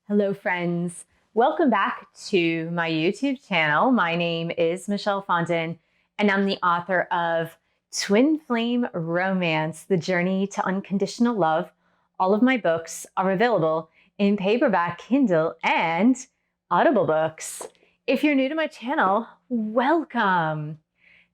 Hello, friends. Welcome back to my YouTube channel. My name is Michelle Fondin, and I'm the author of Twin Flame Romance, The Journey to Unconditional Love. All of my books are available in paperback, Kindle, and Audible books. If you're new to my channel, welcome.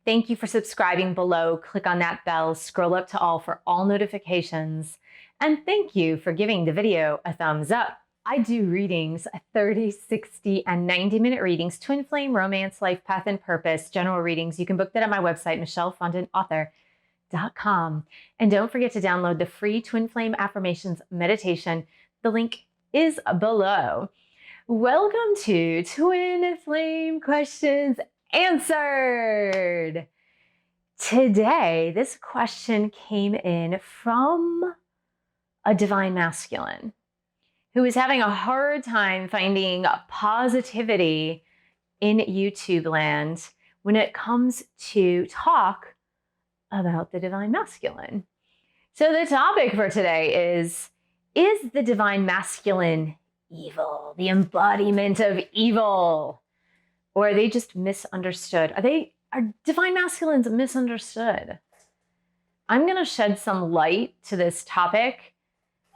Thank you for subscribing below. Click on that bell, scroll up to all for all notifications. And thank you for giving the video a thumbs up. I do readings, 30, 60, and 90-minute readings, Twin Flame, Romance, Life, Path, and Purpose, general readings. You can book that at my website, michellefondinauthor.com. And don't forget to download the free Twin Flame Affirmations meditation. The link is below. Welcome to Twin Flame Questions Answered. Today, this question came in from a divine masculine who is having a hard time finding positivity in YouTube land when it comes to talk about the divine masculine. So the topic for today is the divine masculine evil, the embodiment of evil? Or are they just misunderstood? Are divine masculines misunderstood? I'm gonna shed some light to this topic.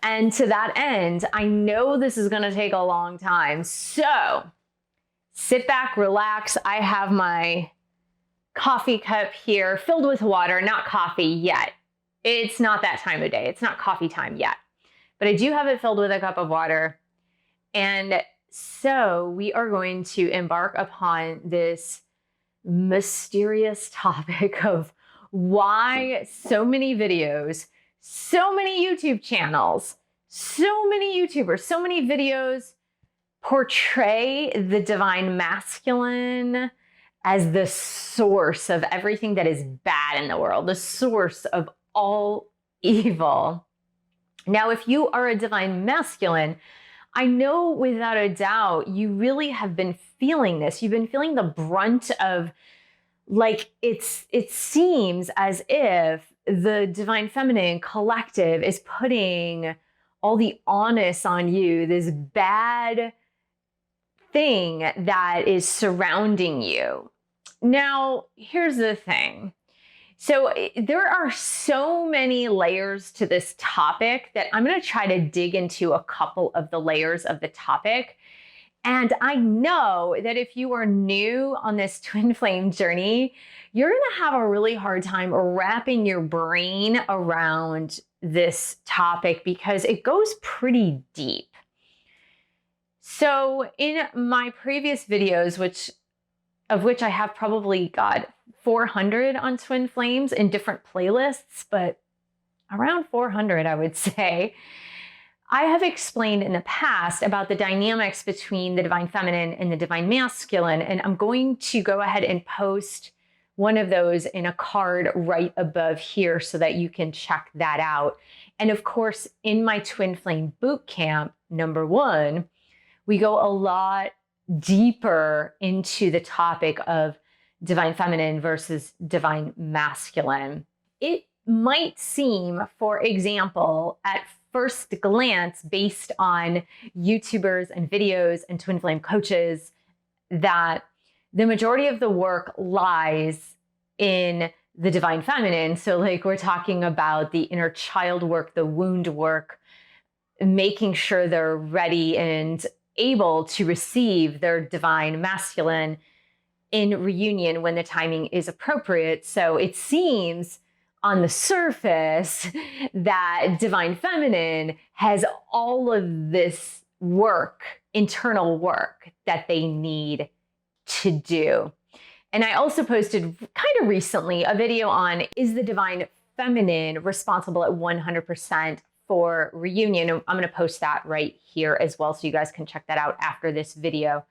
And to that end, I know this is gonna take a long time. So sit back, relax. I have my coffee cup here filled with water, not coffee yet. It's not that time of day. It's not coffee time yet. But I do have it filled with a cup of water. And so we are going to embark upon this mysterious topic of why so many videos, so many YouTube channels, so many YouTubers, so many videos portray the divine masculine as the source of everything that is bad in the world, the source of all evil. Now, if you are a divine masculine, I know without a doubt you really have been feeling this. You've been feeling the brunt of, like, it seems as if the divine feminine collective is putting all the onus on you, this bad thing that is surrounding you. Now, here's the thing. So there are so many layers to this topic that I'm going to try to dig into a couple of the layers of the topic. And I know that if you are new on this twin flame journey, you're going to have a really hard time wrapping your brain around this topic because it goes pretty deep. So in my previous videos, of which I have probably got 400 on twin flames in different playlists, but around 400, I would say, I have explained in the past about the dynamics between the divine feminine and the divine masculine, and I'm going to go ahead and post one of those in a card right above here so that you can check that out. And of course, in my Twin Flame Bootcamp, #1, we go a lot deeper into the topic of divine feminine versus divine masculine. It might seem, for example, at first glance, based on YouTubers and videos and twin flame coaches, that the majority of the work lies in the divine feminine. So like we're talking about the inner child work, the wound work, making sure they're ready and able to receive their divine masculine in reunion when the timing is appropriate. So it seems on the surface that divine feminine has all of this work, internal work that they need to do. And I also posted kind of recently a video on, is the divine feminine responsible at 100% for reunion? And I'm going to post that right here as well, so you guys can check that out after this video.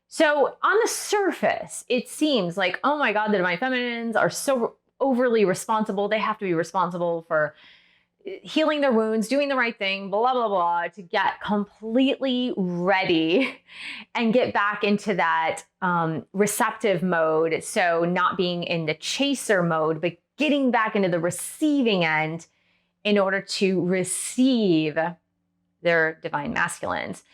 So on the surface, it seems like, oh my God, the divine feminines are so overly responsible. They have to be responsible for healing their wounds, doing the right thing, blah, blah, blah, to get completely ready and get back into that receptive mode. So not being in the chaser mode, but getting back into the receiving end in order to receive their divine masculines.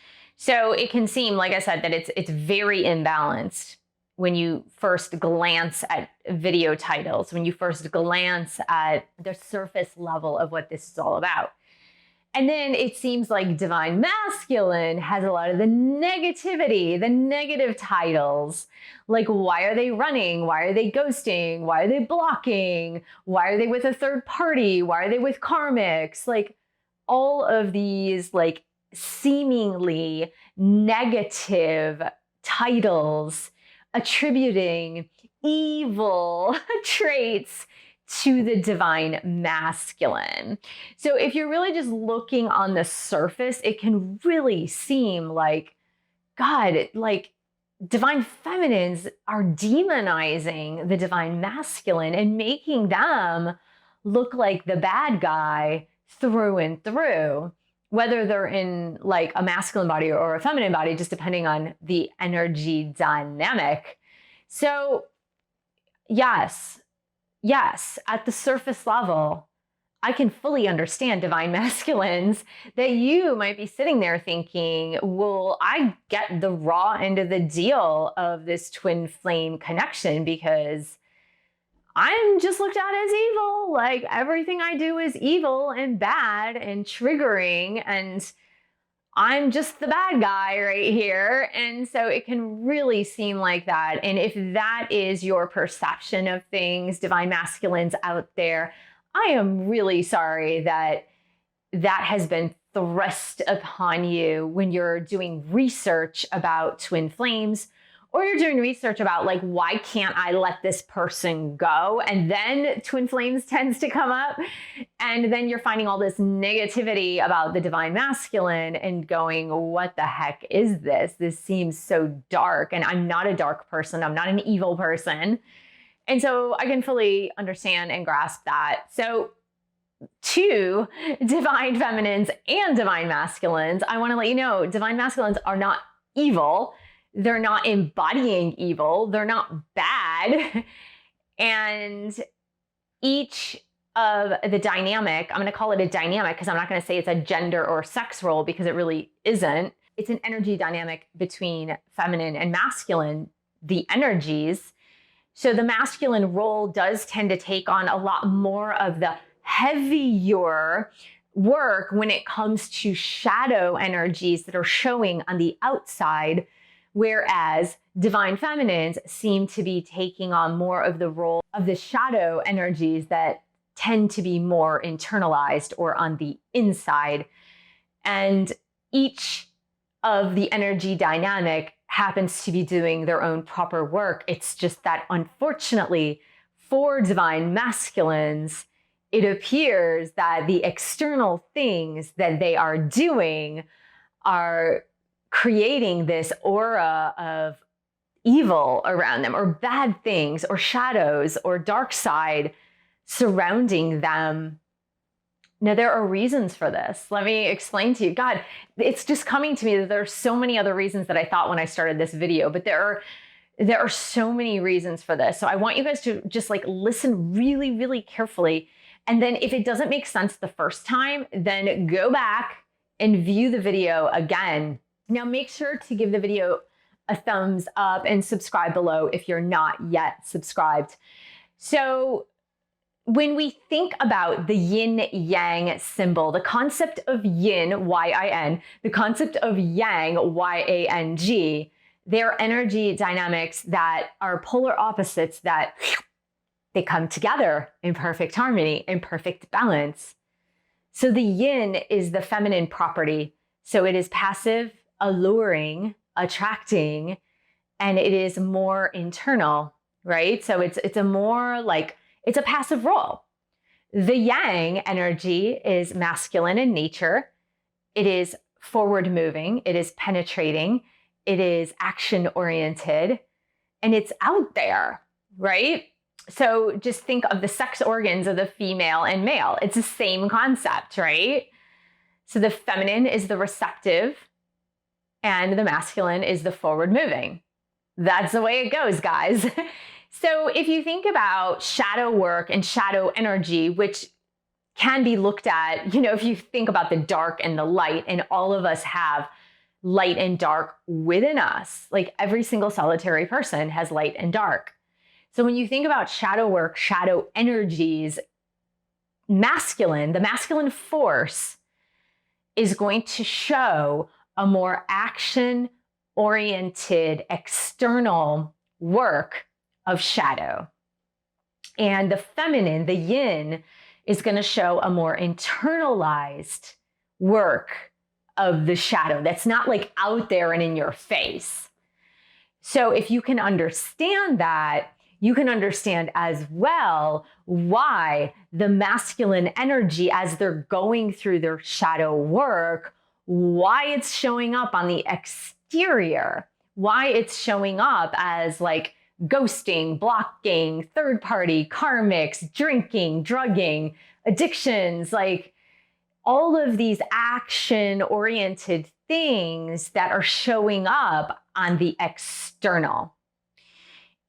So it can seem, like I said, that it's very imbalanced when you first glance at video titles, when you first glance at the surface level of what this is all about. And then it seems like Divine Masculine has a lot of the negativity, the negative titles. Like, why are they running? Why are they ghosting? Why are they blocking? Why are they with a third party? Why are they with karmics? Like, all of these, like, seemingly negative titles attributing evil traits to the divine masculine. So if you're really just looking on the surface, it can really seem like, God, like divine feminines are demonizing the divine masculine and making them look like the bad guy through and through, whether they're in like a masculine body or a feminine body, just depending on the energy dynamic. So yes, at the surface level, I can fully understand divine masculines that you might be sitting there thinking, well, I get the raw end of the deal of this twin flame connection because I'm just looked at as evil. Like everything I do is evil and bad and triggering, and I'm just the bad guy right here. And so it can really seem like that. And if that is your perception of things, divine masculines out there, I am really sorry that that has been thrust upon you when you're doing research about twin flames, or you're doing research about like, why can't I let this person go? And then twin flames tends to come up. And then you're finding all this negativity about the divine masculine and going, what the heck is this? This seems so dark. And I'm not a dark person. I'm not an evil person. And so I can fully understand and grasp that. So to divine feminines and divine masculines, I want to let you know, divine masculines are not evil. They're not embodying evil. They're not bad. And each of the dynamic, I'm going to call it a dynamic because I'm not going to say it's a gender or sex role because it really isn't. It's an energy dynamic between feminine and masculine, the energies. So the masculine role does tend to take on a lot more of the heavier work when it comes to shadow energies that are showing on the outside, whereas divine feminines seem to be taking on more of the role of the shadow energies that tend to be more internalized or on the inside. And each of the energy dynamic happens to be doing their own proper work. It's just that unfortunately for divine masculines, it appears that the external things that they are doing are creating this aura of evil around them, or bad things, or shadows, or dark side surrounding them. Now, there are reasons for this. Let me explain to you. God, it's just coming to me that there are so many other reasons that I thought when I started this video, but there are so many reasons for this. So I want you guys to just like listen really, really carefully. And then if it doesn't make sense the first time, then go back and view the video again. Now, make sure to give the video a thumbs up and subscribe below if you're not yet subscribed. So when we think about the Yin Yang symbol, the concept of Yin, Y-I-N, the concept of Yang, Y-A-N-G, they're energy dynamics that are polar opposites that they come together in perfect harmony, in perfect balance. So the Yin is the feminine property. So it is passive, alluring, attracting, and it is more internal, right? So it's a more like, it's a passive role. The Yang energy is masculine in nature. It is forward moving. It is penetrating. It is action oriented, and it's out there, right? So just think of the sex organs of the female and male. It's the same concept, right? So the feminine is the receptive and the masculine is the forward moving. That's the way it goes, guys. So if you think about shadow work and shadow energy, which can be looked at, if you think about the dark and the light, and all of us have light and dark within us. Like every single solitary person has light and dark. So when you think about shadow work, shadow energies, the masculine force is going to show a more action-oriented external work of shadow. And the feminine, the yin, is going to show a more internalized work of the shadow that's not like out there and in your face. So if you can understand that, you can understand as well why the masculine energy, as they're going through their shadow work, why it's showing up on the exterior, why it's showing up as like ghosting, blocking, third party, karmics, drinking, drugging, addictions, like all of these action-oriented things that are showing up on the external.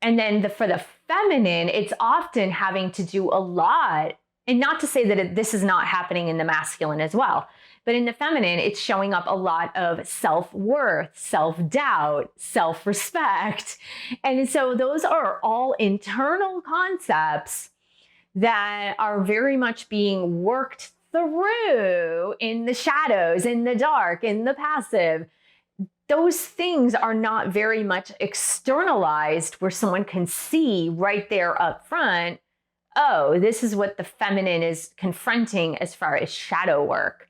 And then for the feminine, it's often having to do a lot, and not to say that this is not happening in the masculine as well, but in the feminine, it's showing up a lot of self-worth, self-doubt, self-respect. And so those are all internal concepts that are very much being worked through in the shadows, in the dark, in the passive. Those things are not very much externalized where someone can see right there up front, oh, this is what the feminine is confronting as far as shadow work.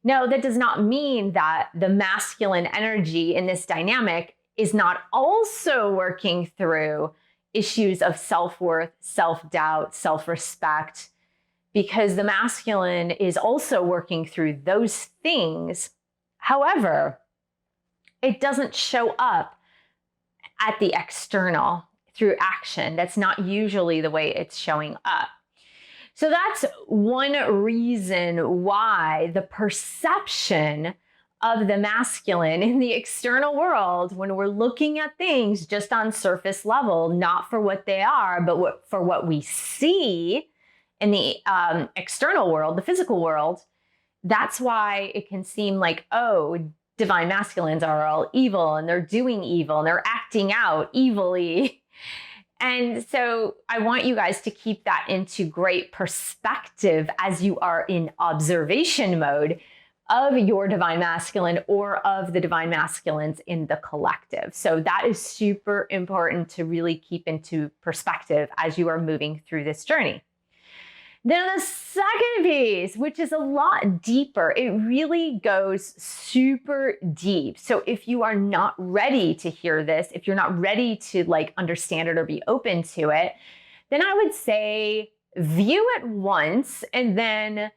No, that does not mean that the masculine energy in this dynamic is not also working through issues of self-worth, self-doubt, self-respect, because the masculine is also working through those things. However, it doesn't show up at the external through action. That's not usually the way it's showing up. So that's one reason why the perception of the masculine in the external world, when we're looking at things just on surface level, not for what they are, but for what we see in the external world, the physical world, that's why it can seem like, oh, divine masculines are all evil and they're doing evil and they're acting out evilly. And so I want you guys to keep that into great perspective as you are in observation mode of your divine masculine or of the divine masculines in the collective. So that is super important to really keep into perspective as you are moving through this journey. Then the second piece, which is a lot deeper, it really goes super deep. So if you are not ready to hear this, if you're not ready to like understand it or be open to it, then I would say view it once, and then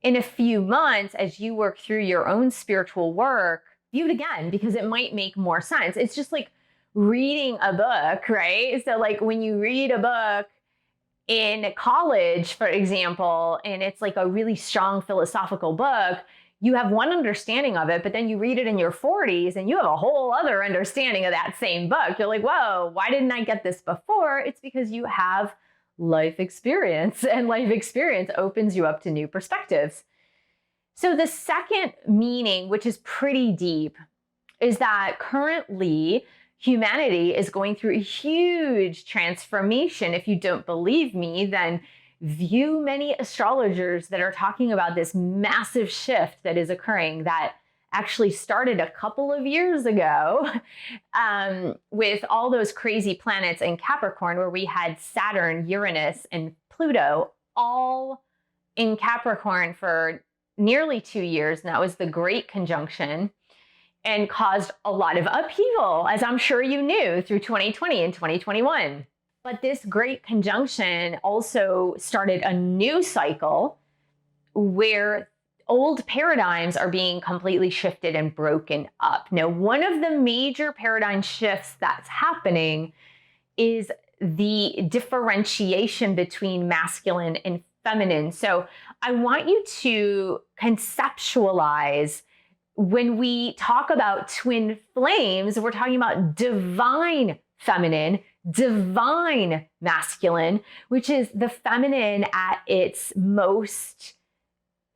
in a few months, as you work through your own spiritual work, view it again, because it might make more sense. It's just like reading a book, right? So like when you read a book in college, for example, and it's like a really strong philosophical book, you have one understanding of it, but then you read it in your 40s and you have a whole other understanding of that same book. You're like, whoa, why didn't I get this before? It's because you have life experience, and life experience opens you up to new perspectives. So the second meaning, which is pretty deep, is that currently humanity is going through a huge transformation. If you don't believe me, then view many astrologers that are talking about this massive shift that is occurring that actually started a couple of years ago with all those crazy planets in Capricorn, where we had Saturn, Uranus, and Pluto all in Capricorn for nearly 2 years. And that was the Great Conjunction, and caused a lot of upheaval, as I'm sure you knew, through 2020 and 2021. But this Great Conjunction also started a new cycle where old paradigms are being completely shifted and broken up. Now, one of the major paradigm shifts that's happening is the differentiation between masculine and feminine. So I want you to conceptualize, when we talk about twin flames, we're talking about divine feminine, divine masculine, which is the feminine at its most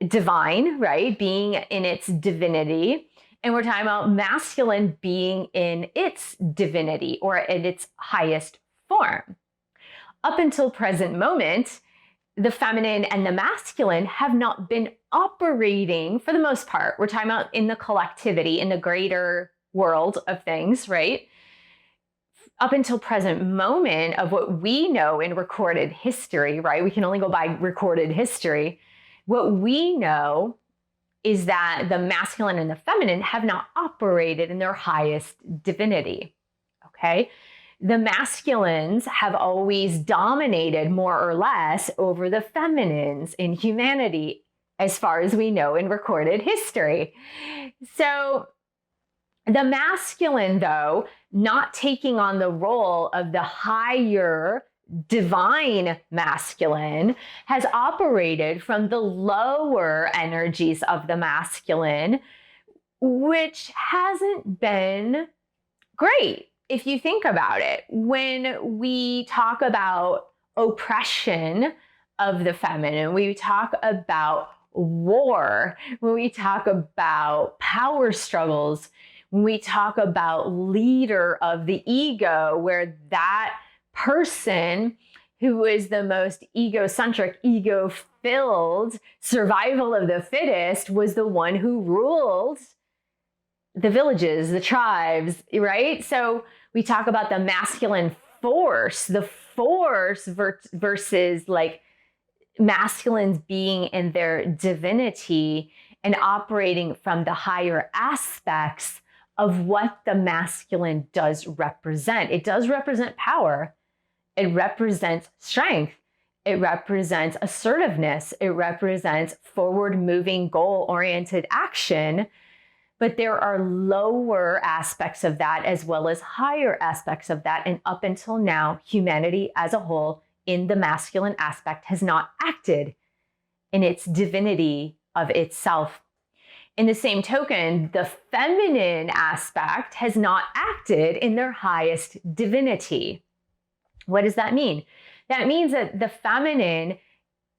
divine, right? Being in its divinity. And we're talking about masculine being in its divinity or in its highest form. Up until present moment, the feminine and the masculine have not been operating for the most part. We're talking about in the collectivity, in the greater world of things, right? Up until present moment of what we know in recorded history, right? We can only go by recorded history. What we know is that the masculine and the feminine have not operated in their highest divinity, okay? The masculines have always dominated more or less over the feminines in humanity, as far as we know in recorded history. So the masculine, though, not taking on the role of the higher divine masculine, has operated from the lower energies of the masculine, which hasn't been great. If you think about it, when we talk about oppression of the feminine, we talk about war, when we talk about power struggles, when we talk about leader of the ego, where that person who is the most egocentric, ego-filled, survival of the fittest was the one who ruled the villages, the tribes, right? So we talk about the masculine force, the force versus like masculines being in their divinity and operating from the higher aspects of what the masculine does represent. It does represent power. It represents strength. It represents assertiveness. It represents forward-moving, goal-oriented action. But there are lower aspects of that as well as higher aspects of that. And up until now, humanity as a whole in the masculine aspect has not acted in its divinity of itself. In the same token, the feminine aspect has not acted in their highest divinity. What does that mean? That means that the feminine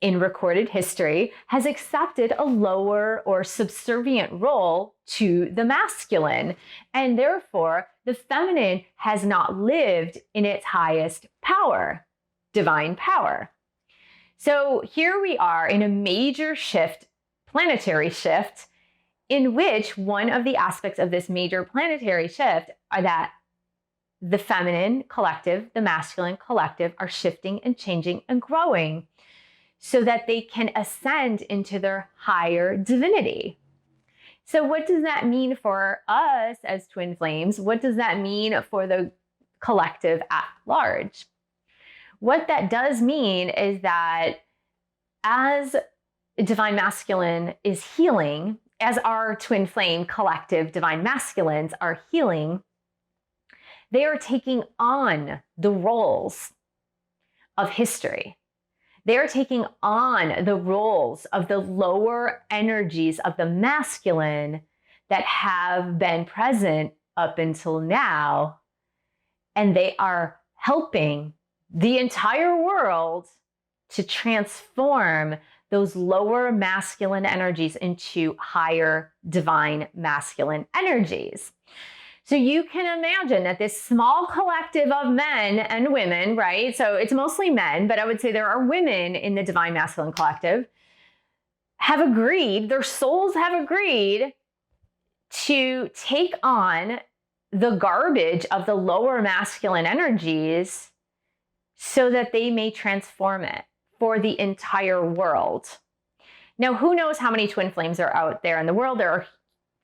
in recorded history has accepted a lower or subservient role to the masculine. And therefore, the feminine has not lived in its highest power, divine power. So here we are in a major shift, planetary shift, in which one of the aspects of this major planetary shift are that the feminine collective, the masculine collective are shifting and changing and growing so that they can ascend into their higher divinity. So what does that mean for us as twin flames? What does that mean for the collective at large? What that does mean is that as divine masculine is healing, as our twin flame collective divine masculines are healing, they are taking on the roles of history. They are taking on the roles of the lower energies of the masculine that have been present up until now. And they are helping the entire world to transform those lower masculine energies into higher divine masculine energies. So you can imagine that this small collective of men and women, right? So it's mostly men, but I would say there are women in the divine masculine collective, have agreed, their souls have agreed to take on the garbage of the lower masculine energies so that they may transform it for the entire world. Now, who knows how many twin flames are out there in the world? There are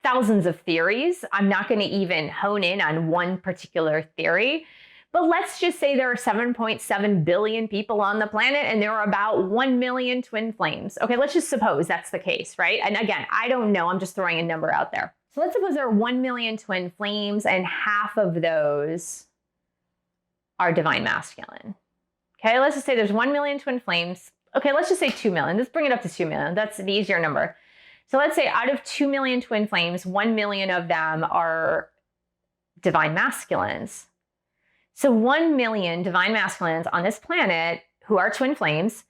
thousands of theories. I'm not going to even hone in on one particular theory, but let's just say there are 7.7 billion people on the planet and there are about 1 million twin flames. Okay, let's just suppose that's the case, right? And again, I don't know, I'm just throwing a number out there. So let's suppose there are 1 million twin flames and half of those are divine masculine. Okay, let's just say there's 1 million twin flames. Okay, let's just say 2 million. Let's bring it up to 2 million. That's an easier number. So let's say out of 2 million twin flames, 1 million of them are divine masculines. So 1 million divine masculines on this planet who are twin flames,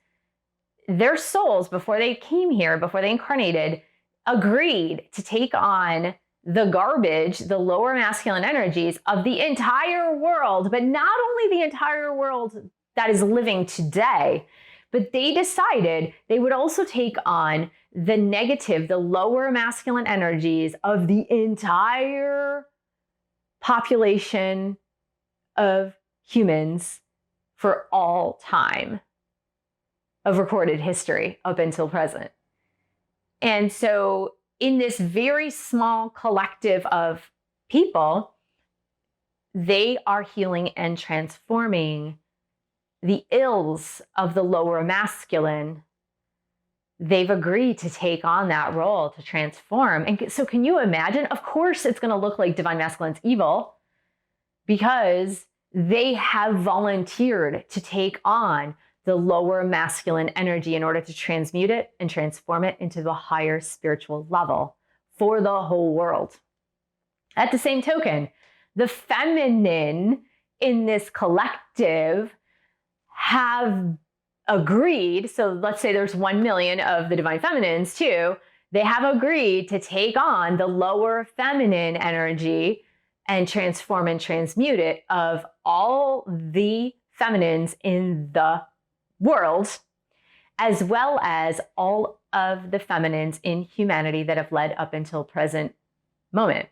their souls, before they came here, before they incarnated, agreed to take on the garbage, the lower masculine energies of the entire world, but not only the entire world that is living today, but they decided they would also take on the negative, the lower masculine energies of the entire population of humans for all time of recorded history up until present. And so in this very small collective of people, they are healing and transforming the ills of the lower masculine. They've agreed to take on that role to transform. And so can you imagine? Of course, it's going to look like divine masculine's evil because they have volunteered to take on the lower masculine energy in order to transmute it and transform it into the higher spiritual level for the whole world. At the same token, the feminine in this collective have agreed, so let's say there's 1 million of the divine feminines too, they have agreed to take on the lower feminine energy and transform and transmute it of all the feminines in the world, as well as all of the feminines in humanity that have led up until present moment,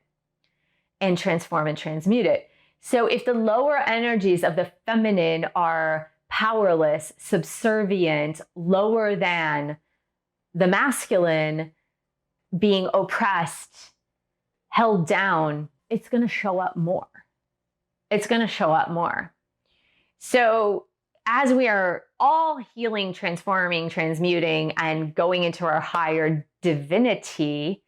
and transform and transmute it. So if the lower energies of the feminine are powerless, subservient, lower than the masculine, being oppressed, held down, it's going to show up more. It's going to show up more. So as we are all healing, transforming, transmuting, and going into our higher divinity,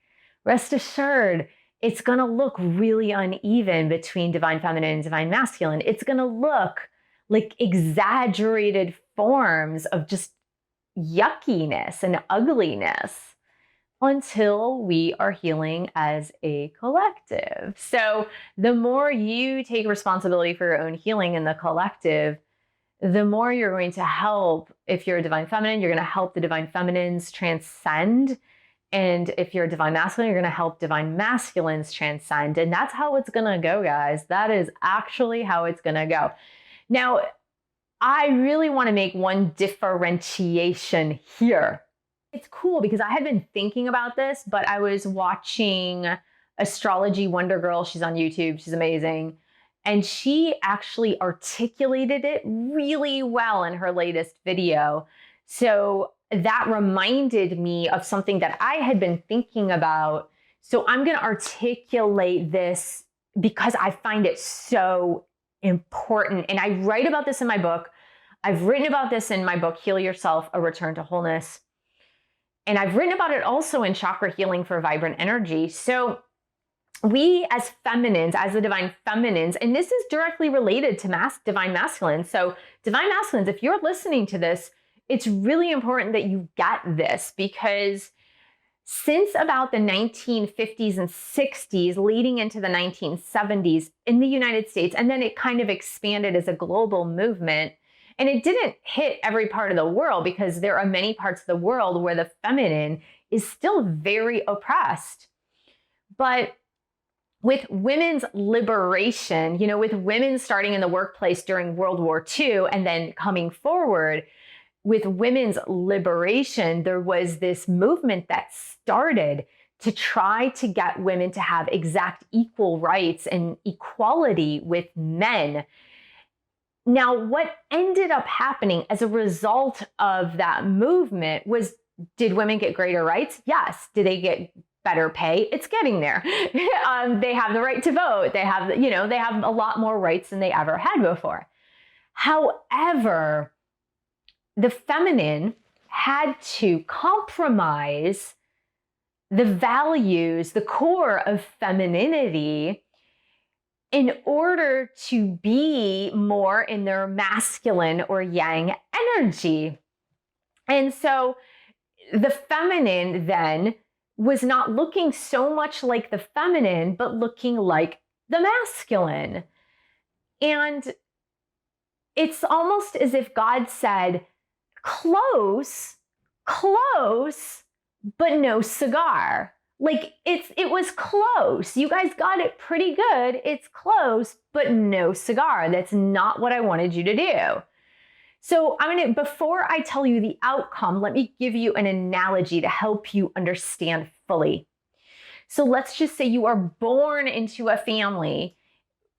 rest assured, it's going to look really uneven between divine feminine and divine masculine. It's going to look like exaggerated forms of just yuckiness and ugliness until we are healing as a collective. So the more you take responsibility for your own healing in the collective, the more you're going to help. If you're a divine feminine, you're going to help the divine feminines transcend. And if you're a divine masculine, you're going to help divine masculines transcend. And that's how it's going to go, guys. That is actually how it's going to go. Now, I really want to make one differentiation here. It's cool because I had been thinking about this, but I was watching Astrology Wonder Girl. She's on YouTube. She's amazing. And she actually articulated it really well in her latest video. So that reminded me of something that I had been thinking about. So I'm going to articulate this because I find it so important. And I write about this in my book. I've written about this in my book, Heal Yourself, A Return to Wholeness. And I've written about it also in Chakra Healing for Vibrant Energy. So we as feminines, as the divine feminines, and this is directly related to divine masculines. So divine masculines, if you're listening to this, it's really important that you get this, because since about the 1950s and 60s, leading into the 1970s in the United States, and then it kind of expanded as a global movement, and it didn't hit every part of the world because there are many parts of the world where the feminine is still very oppressed. But with women's liberation, with women starting in the workplace during World War II and then coming forward, with women's liberation, there was this movement that started to try to get women to have exact equal rights and equality with men. Now, what ended up happening as a result of that movement was, did women get greater rights? Yes. Did they get better pay? It's getting there. They have the right to vote. They have, they have a lot more rights than they ever had before. However, the feminine had to compromise the values, the core of femininity, in order to be more in their masculine or yang energy. And so the feminine then was not looking so much like the feminine, but looking like the masculine. And it's almost as if God said, close, but no cigar. Like it was close. You guys got it pretty good. It's close, but no cigar. That's not what I wanted you to do. So before I tell you the outcome, let me give you an analogy to help you understand fully. So let's just say you are born into a family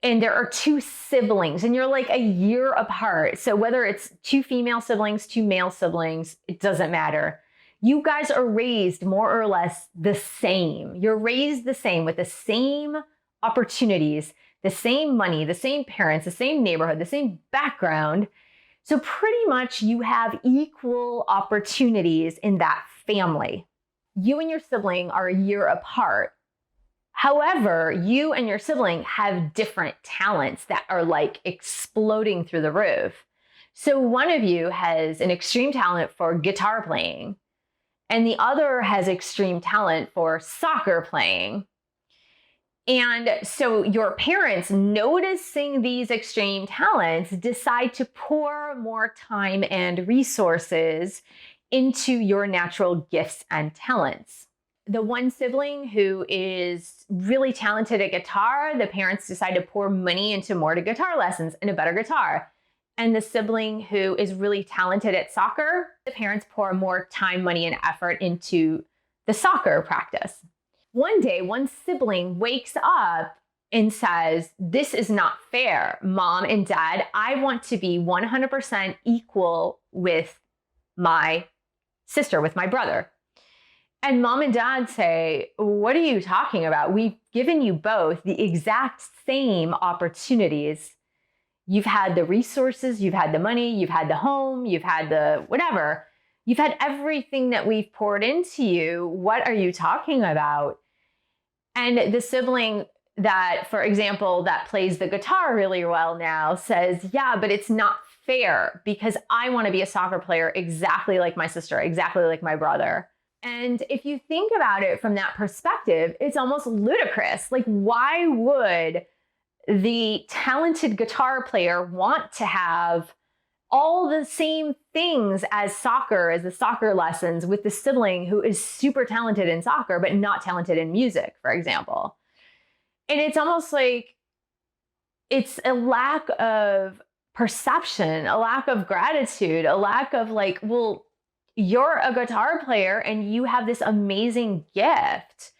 and there are two siblings and you're like a year apart. So whether it's two female siblings, two male siblings, it doesn't matter. You guys are raised more or less the same. You're raised the same with the same opportunities, the same money, the same parents, the same neighborhood, the same background. So pretty much you have equal opportunities in that family. You and your sibling are a year apart. However, you and your sibling have different talents that are like exploding through the roof. So one of you has an extreme talent for guitar playing, and the other has extreme talent for soccer playing. And so your parents, noticing these extreme talents, decide to pour more time and resources into your natural gifts and talents. The one sibling who is really talented at guitar, the parents decide to pour money into more to guitar lessons and a better guitar. And the sibling who is really talented at soccer, the parents pour more time, money, and effort into the soccer practice. One day, one sibling wakes up and says, "This is not fair, Mom and Dad. I want to be 100% equal with my sister, with my brother." And Mom and Dad say, "What are you talking about? We've given you both the exact same opportunities. You've had the resources, you've had the money, you've had the home, you've had the whatever. You've had everything that we've poured into you. What are you talking about?" And the sibling that, for example, that plays the guitar really well now says, "Yeah, but it's not fair because I want to be a soccer player exactly like my sister, exactly like my brother." And if you think about it from that perspective, it's almost ludicrous. Like, why would the talented guitar player want to have all the same things as soccer, as the soccer lessons, with the sibling who is super talented in soccer, but not talented in music, for example? And it's almost like it's a lack of perception, a lack of gratitude, a lack of like, well, you're a guitar player and you have this amazing gift.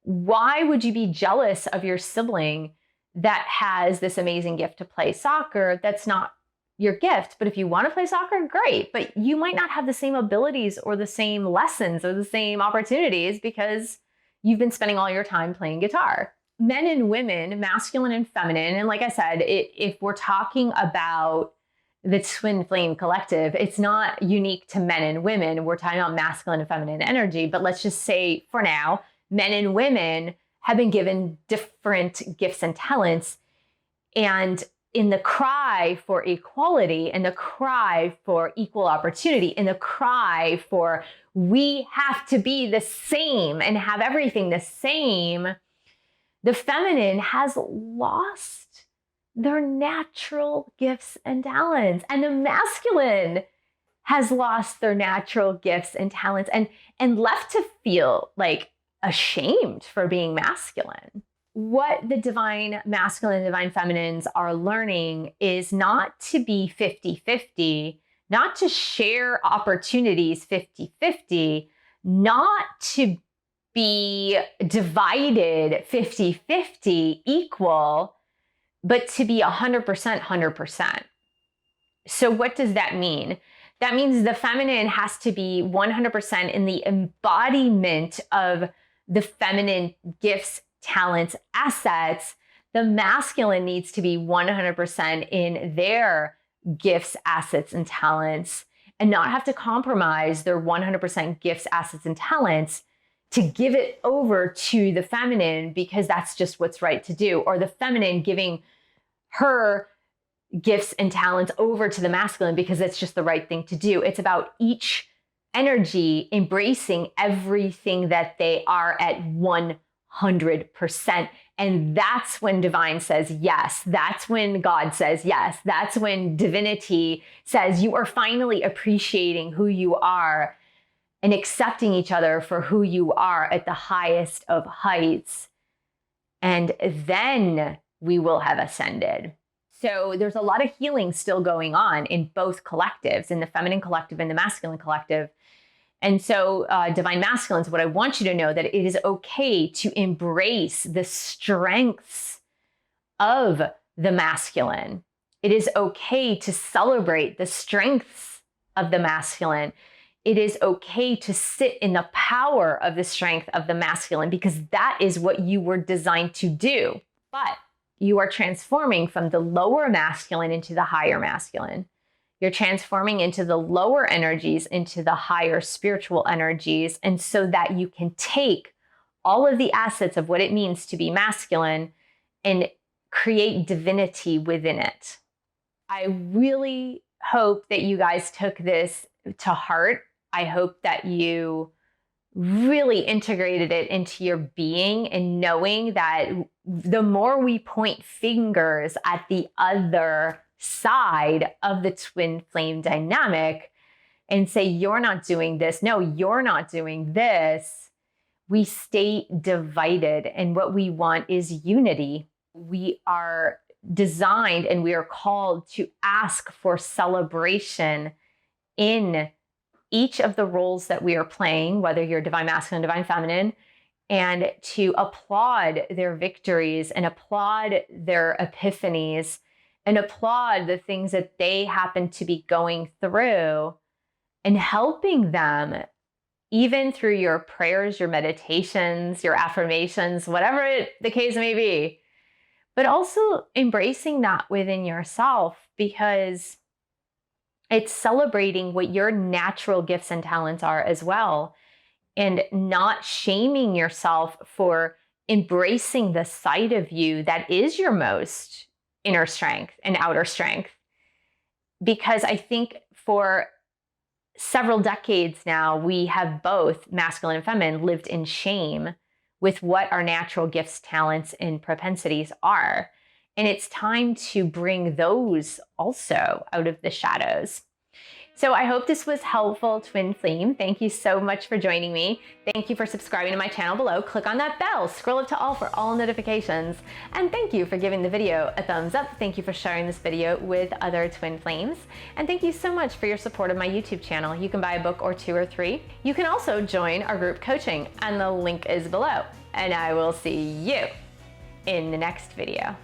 Why would you be jealous of your sibling that has this amazing gift to play soccer? That's not your gift. But if you want to play soccer, great. But you might not have the same abilities or the same lessons or the same opportunities because you've been spending all your time playing guitar. Men and women, masculine and feminine, and like I said, if we're talking about the twin flame collective, it's not unique to men and women. We're talking about masculine and feminine energy. But let's just say for now, men and women have been given different gifts and talents. And in the cry for equality, and the cry for equal opportunity, and the cry for we have to be the same and have everything the same, the feminine has lost their natural gifts and talents. And the masculine has lost their natural gifts and talents and left to feel like ashamed for being masculine. What the divine masculine and divine feminines are learning is not to be 50-50, not to share opportunities 50-50, not to be divided 50-50 equal, but to be 100%, 100%. So what does that mean? That means the feminine has to be 100% in the embodiment of the feminine gifts, talents, assets. The masculine needs to be 100% in their gifts, assets, and talents, and not have to compromise their 100% gifts, assets, and talents to give it over to the feminine because that's just what's right to do, or the feminine giving her gifts and talents over to the masculine because it's just the right thing to do. It's about each energy embracing everything that they are at 100%. And that's when divine says yes. That's when God says yes. That's when divinity says you are finally appreciating who you are and accepting each other for who you are at the highest of heights. And then we will have ascended. So there's a lot of healing still going on in both collectives, in the feminine collective and the masculine collective. And so divine masculines, what I want you to know that it is okay to embrace the strengths of the masculine. It is okay to celebrate the strengths of the masculine. It is okay to sit in the power of the strength of the masculine, because that is what you were designed to do. But you are transforming from the lower masculine into the higher masculine. You're transforming into the lower energies into the higher spiritual energies. And so that you can take all of the assets of what it means to be masculine and create divinity within it. I really hope that you guys took this to heart. I hope that you really integrated it into your being, and knowing that the more we point fingers at the other side of the twin flame dynamic and say, you're not doing this, no, you're not doing this, we stay divided. And what we want is unity. We are designed and we are called to ask for celebration in each of the roles that we are playing, whether you're divine masculine, divine feminine, and to applaud their victories and applaud their epiphanies and applaud the things that they happen to be going through, and helping them even through your prayers, your meditations, your affirmations, whatever the case may be, but also embracing that within yourself, because it's celebrating what your natural gifts and talents are as well, and not shaming yourself for embracing the side of you that is your most inner strength and outer strength. Because I think for several decades now, we have both masculine and feminine lived in shame with what our natural gifts, talents, and propensities are. And it's time to bring those also out of the shadows. So I hope this was helpful, Twin Flame. Thank you so much for joining me. Thank you for subscribing to my channel below. Click on that bell, scroll up to all for all notifications. And thank you for giving the video a thumbs up. Thank you for sharing this video with other Twin Flames. And thank you so much for your support of my YouTube channel. You can buy a book or 2 or 3. You can also join our group coaching, and the link is below. And I will see you in the next video.